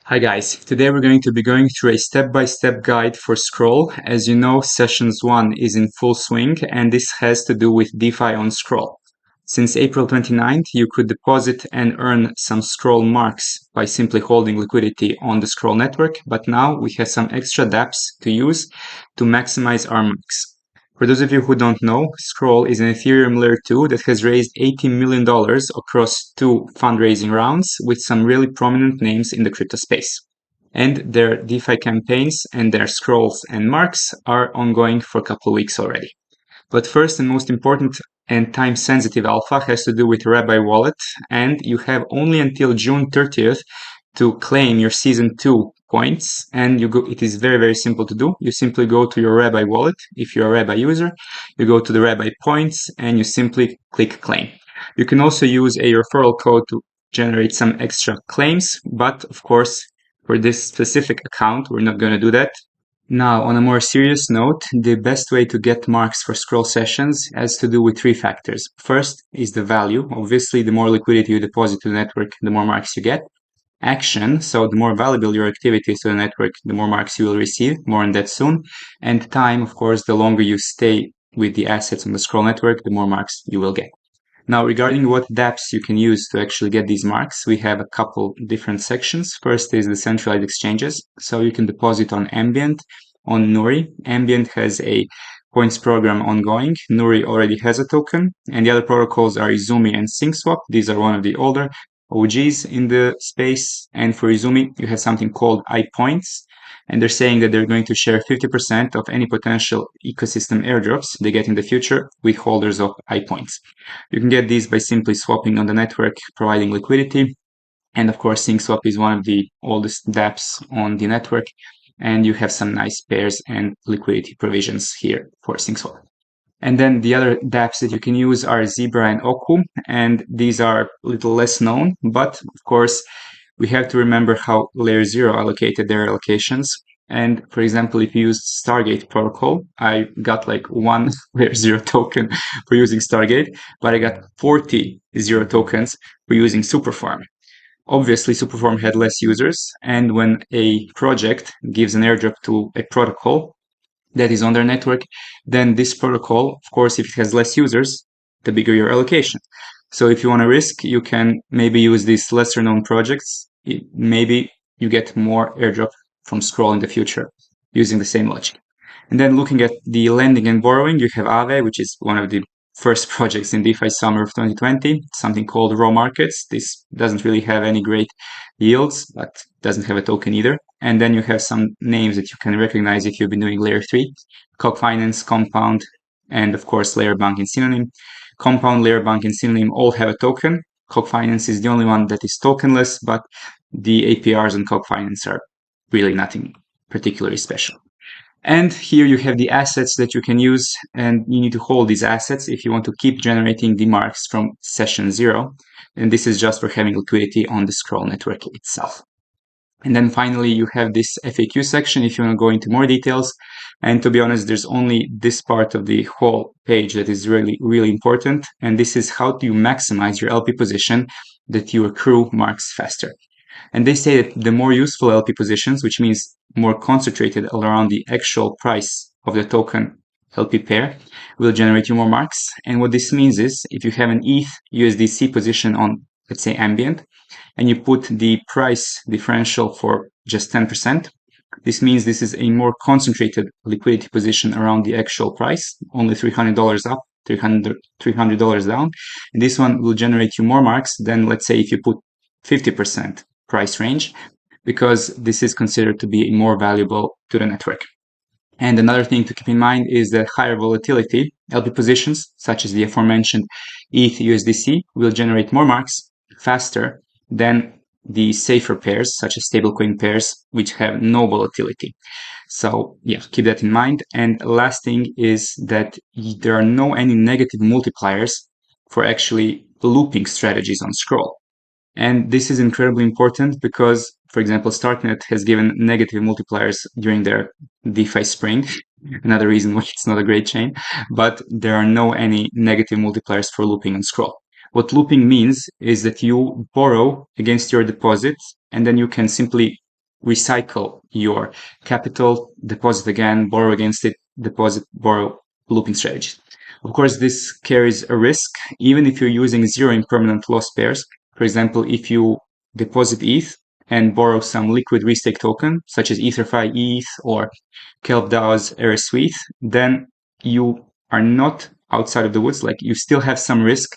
Hi guys, today we're going to be going through a step-by-step guide for Scroll. As you know, Sessions 1 is in full swing and this has to do with DeFi on Scroll. Since April 29th, you could deposit and earn some Scroll marks by simply holding liquidity on the Scroll network, but now we have some extra dApps to use to maximize our marks. For those of you who don't know, Scroll is an Ethereum Layer 2 that has raised $80 million across 2 fundraising rounds with some really prominent names in the crypto space. And their DeFi campaigns and their Scrolls and marks are ongoing for a couple of weeks already. But first and most important and time-sensitive alpha has to do with Rabby wallet, and you have only until June 30th to claim your Season 2 points, and it is very simple to do. You simply go to your Rabby wallet. If you're a Rabby user, you go to the Rabby points and you simply click claim. You can also use a referral code to generate some extra claims, but of course, for this specific account, we're not going to do that. Now, on a more serious note, the best way to get marks for Scroll sessions has to do with 3 factors. First is the value. Obviously, the more liquidity you deposit to the network, the more marks you get. Action, so the more valuable your activity is to the network, the more marks you will receive. More on that soon. And time, of course, the longer you stay with the assets on the Scroll network, the more marks you will get. Now, regarding what dApps you can use to actually get these marks, we have a couple different sections. First is the centralized exchanges. So you can deposit on Ambient, on Nuri. Ambient has a points program ongoing. Nuri already has a token. And the other protocols are Izumi and SyncSwap. These are one of the older OGs in the space. And for Izumi, you have something called iPoints. And they're saying that they're going to share 50% of any potential ecosystem airdrops they get in the future with holders of iPoints. You can get these by simply swapping on the network, providing liquidity. And of course, SyncSwap is one of the oldest dApps on the network. And you have some nice pairs and liquidity provisions here for SyncSwap. And then the other dApps that you can use are Zebra and Oku, and these are a little less known, but of course, we have to remember how Layer 0 allocated their allocations. And for example, if you use Stargate protocol, I got like 1 Layer 0 token for using Stargate, but I got 40 0 tokens for using Superfarm. Obviously, Superfarm had less users, and when a project gives an airdrop to a protocol that is on their network, then this protocol, of course, if it has less users, the bigger your allocation. So if you want to risk, you can maybe use these lesser known projects. Maybe you get more airdrop from Scroll in the future using the same logic. And then looking at the lending and borrowing, you have Aave, which is one of the first projects in DeFi summer of 2020, something called Raw Markets. This doesn't really have any great yields, but doesn't have a token either. And then you have some names that you can recognize if you've been doing Layer 3, Cog Finance, Compound, and of course Layer Bank and Synonym. Compound, Layer Bank, and Synonym all have a token. Cog Finance is the only one that is tokenless, but the APRs on Cog Finance are really nothing particularly special. And here you have the assets that you can use, and you need to hold these assets if you want to keep generating the marks from session 0. And this is just for having liquidity on the Scroll network itself. And then finally, you have this FAQ section if you want to go into more details. And to be honest, there's only this part of the whole page that is really important. And this is how do you maximize your LP position that you accrue marks faster. And they say that the more useful LP positions, which means more concentrated around the actual price of the token LP pair, will generate you more marks. And what this means is if you have an ETH USDC position on, let's say, Ambient, and you put the price differential for just 10%, this means this is a more concentrated liquidity position around the actual price, only $300 up, $300 down. And this one will generate you more marks than, let's say, if you put 50% price range, because this is considered to be more valuable to the network. And another thing to keep in mind is that higher volatility LP positions, such as the aforementioned ETH USDC, will generate more marks faster than the safer pairs, such as stablecoin pairs, which have no volatility. So yeah, keep that in mind. And last thing is that there are no any negative multipliers for actually looping strategies on Scroll. And this is incredibly important because, for example, Starknet has given negative multipliers during their DeFi spring. Another reason why it's not a great chain, but there are no any negative multipliers for looping on Scroll. What looping means is that you borrow against your deposits, and then you can simply recycle your capital, deposit again, borrow against it, deposit, borrow looping strategy. Of course, this carries a risk, even if you're using zero impermanent loss pairs. For example, if you deposit ETH and borrow some liquid restake token, such as EtherFi ETH or Kelp DAO's RSWETH, then you are not outside of the woods. Like, you still have some risk.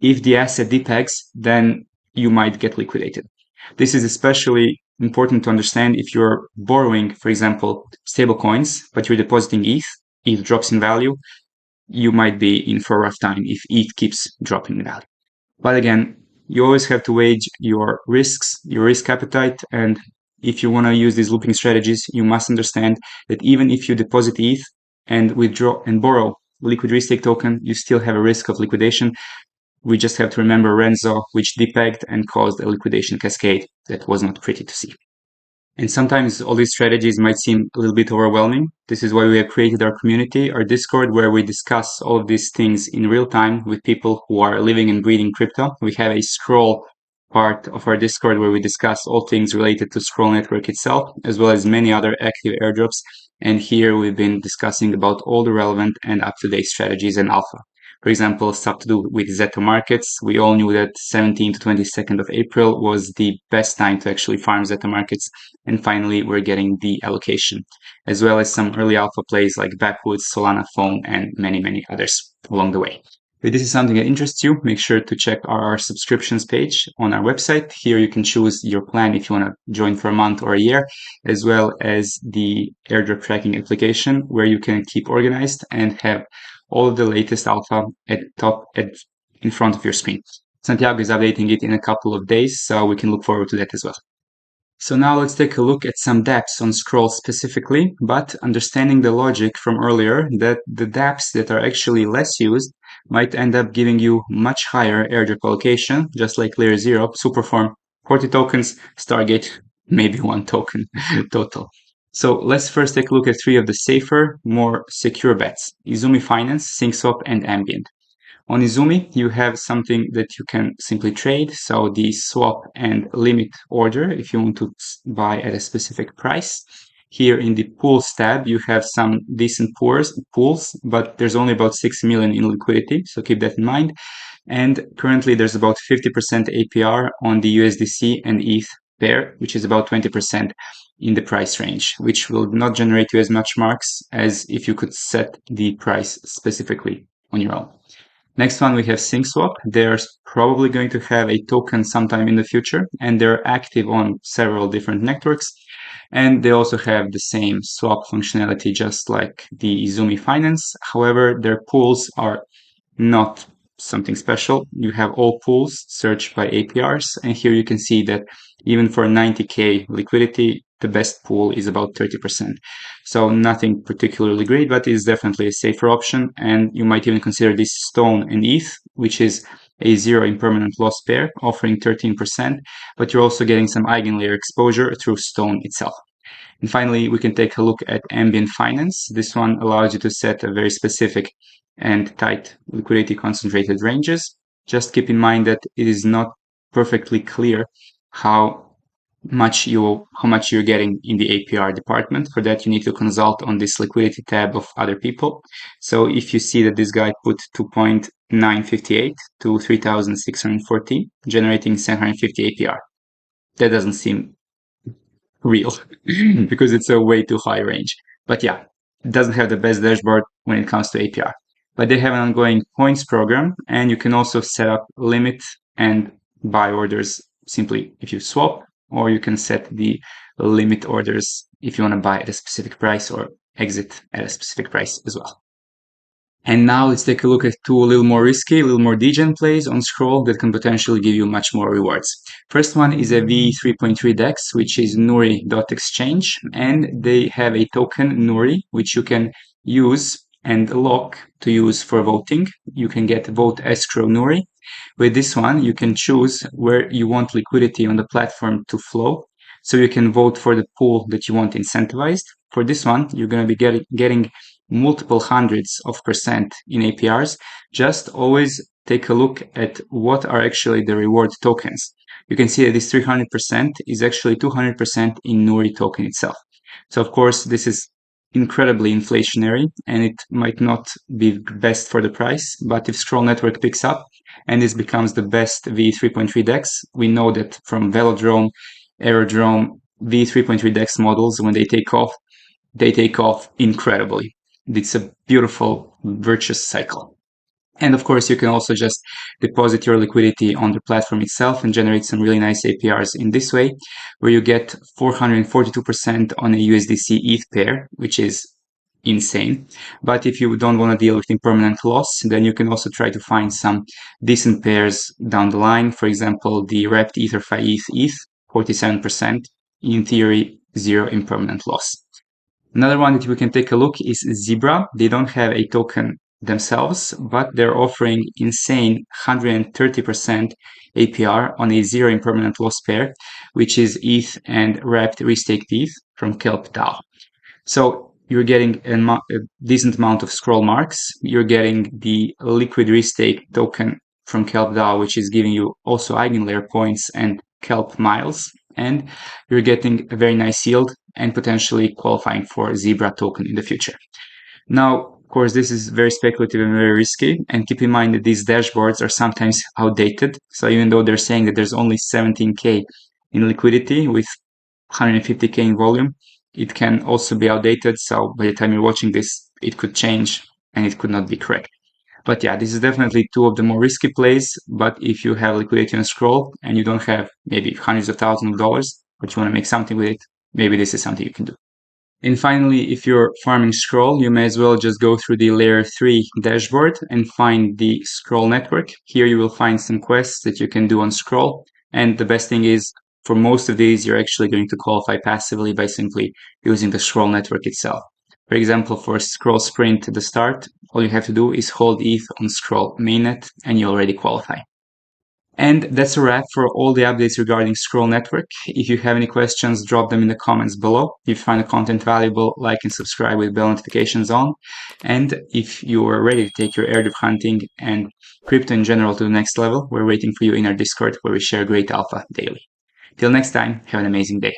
If the asset depegs, then you might get liquidated. This is especially important to understand if you're borrowing, for example, stable coins, but you're depositing ETH drops in value, you might be in for a rough time if ETH keeps dropping in value. But again, you always have to wage your risks, your risk appetite, and if you want to use these looping strategies, you must understand that even if you deposit ETH and withdraw and borrow liquid restake token, you still have a risk of liquidation. We just have to remember Renzo, which depegged and caused a liquidation cascade that was not pretty to see. And sometimes all these strategies might seem a little bit overwhelming. This is why we have created our community, our Discord, where we discuss all of these things in real time with people who are living and breathing crypto. We have a Scroll part of our Discord where we discuss all things related to Scroll network itself, as well as many other active airdrops. And here we've been discussing about all the relevant and up-to-date strategies and alpha. For example, stuff to do with Zeta markets. We all knew that 17th to 22nd of April was the best time to actually farm Zeta markets. And finally, we're getting the allocation, as well as some early alpha plays like Backwoods, Solana Phone, and many, many others along the way. If this is something that interests you, make sure to check our subscriptions page on our website. Here you can choose your plan if you want to join for a month or a year, as well as the airdrop tracking application where you can keep organized and have all of the latest alpha in front of your screen. Santiago is updating it in a couple of days, so we can look forward to that as well. So now let's take a look at some dApps on Scroll specifically, but understanding the logic from earlier that the dApps that are actually less used might end up giving you much higher airdrop allocation, just like Layer 0, Superform, 40 tokens, Stargate, maybe 1 token total. So let's first take a look at 3 of the safer, more secure bets: Izumi Finance, SyncSwap, and Ambient. On Izumi, you have something that you can simply trade, so the swap and limit order if you want to buy at a specific price. Here in the pools tab, you have some decent pools, but there's only about 6 million in liquidity, so keep that in mind. And currently there's about 50% APR on the USDC and ETH pair, which is about 20% in the price range, which will not generate you as much marks as if you could set the price specifically on your own. Next one, we have SyncSwap. They're probably going to have a token sometime in the future, and they're active on several different networks. And they also have the same swap functionality, just like the Izumi Finance. However, their pools are not something special. You have all pools searched by APRs, and here you can see that even for 90K liquidity, the best pool is about 30%. So nothing particularly great, but it's definitely a safer option. And you might even consider this Stone and ETH, which is a zero impermanent loss pair offering 13%, but you're also getting some eigenlayer exposure through Stone itself. And finally, we can take a look at Ambient Finance. This one allows you to set a very specific and tight liquidity concentrated ranges. Just keep in mind that it is not perfectly clear how much you're getting in the APR department. For that, you need to consult on this liquidity tab of other people. So if you see that this guy put 2.958 to 3,640, generating 750 APR, that doesn't seem real because it's a way too high range. But yeah, it doesn't have the best dashboard when it comes to APR. But they have an ongoing points program, and you can also set up limit and buy orders simply if you swap, or you can set the limit orders if you want to buy at a specific price or exit at a specific price as well. And now let's take a look at 2 a little more risky, a little more degen plays on Scroll that can potentially give you much more rewards. First one is a V3.3 DEX, which is Nuri.exchange, and they have a token Nuri, which you can use and lock to use for voting. You can get vote escrow Nuri. With this one, you can choose where you want liquidity on the platform to flow. So you can vote for the pool that you want incentivized. For this one, you're going to be getting multiple hundreds of percent in APRs. Just always take a look at what are actually the reward tokens. you can see that this 300% is actually 200% in Nuri token itself. So of course, this is incredibly inflationary and it might not be best for the price, but if Scroll Network picks up and this becomes the best V3.3 DEX, we know that from Velodrome, Aerodrome, V3.3 DEX models, when they take off incredibly. It's a beautiful, virtuous cycle. And of course, you can also just deposit your liquidity on the platform itself and generate some really nice APRs in this way, where you get 442% on a USDC ETH pair, which is insane. But if you don't want to deal with impermanent loss, then you can also try to find some decent pairs down the line. For example, the wrapped EtherFi ETH, 47%, in theory, zero impermanent loss. Another one that we can take a look is Zebra. They don't have a token themselves, but they're offering insane 130% APR on a zero impermanent loss pair, which is ETH and wrapped restaked ETH from Kelp DAO. So you're getting a decent amount of scroll marks. You're getting the liquid restake token from Kelp DAO, which is giving you also eigenlayer points and Kelp miles. And you're getting a very nice yield and potentially qualifying for Zebra token in the future. Now, of course, this is very speculative and very risky. And keep in mind that these dashboards are sometimes outdated. So even though they're saying that there's only 17K in liquidity with 150K in volume, it can also be outdated. So by the time you're watching this, it could change and it could not be correct. But yeah, this is definitely two of the more risky plays. But if you have liquidity on Scroll and you don't have maybe hundreds of thousands of dollars, but you want to make something with it, maybe this is something you can do. And finally, if you're farming Scroll, you may as well just go through the layer 3 dashboard and find the Scroll network. Here you will find some quests that you can do on Scroll. And the best thing is, for most of these, you're actually going to qualify passively by simply using the Scroll network itself. For example, for Scroll Sprint at the start, all you have to do is hold ETH on Scroll mainnet and you already qualify. And that's a wrap for all the updates regarding Scroll Network. If you have any questions, drop them in the comments below. If you find the content valuable, like and subscribe with bell notifications on. And if you are ready to take your airdrop hunting and crypto in general to the next level, we're waiting for you in our Discord where we share great alpha daily. Till next time, have an amazing day.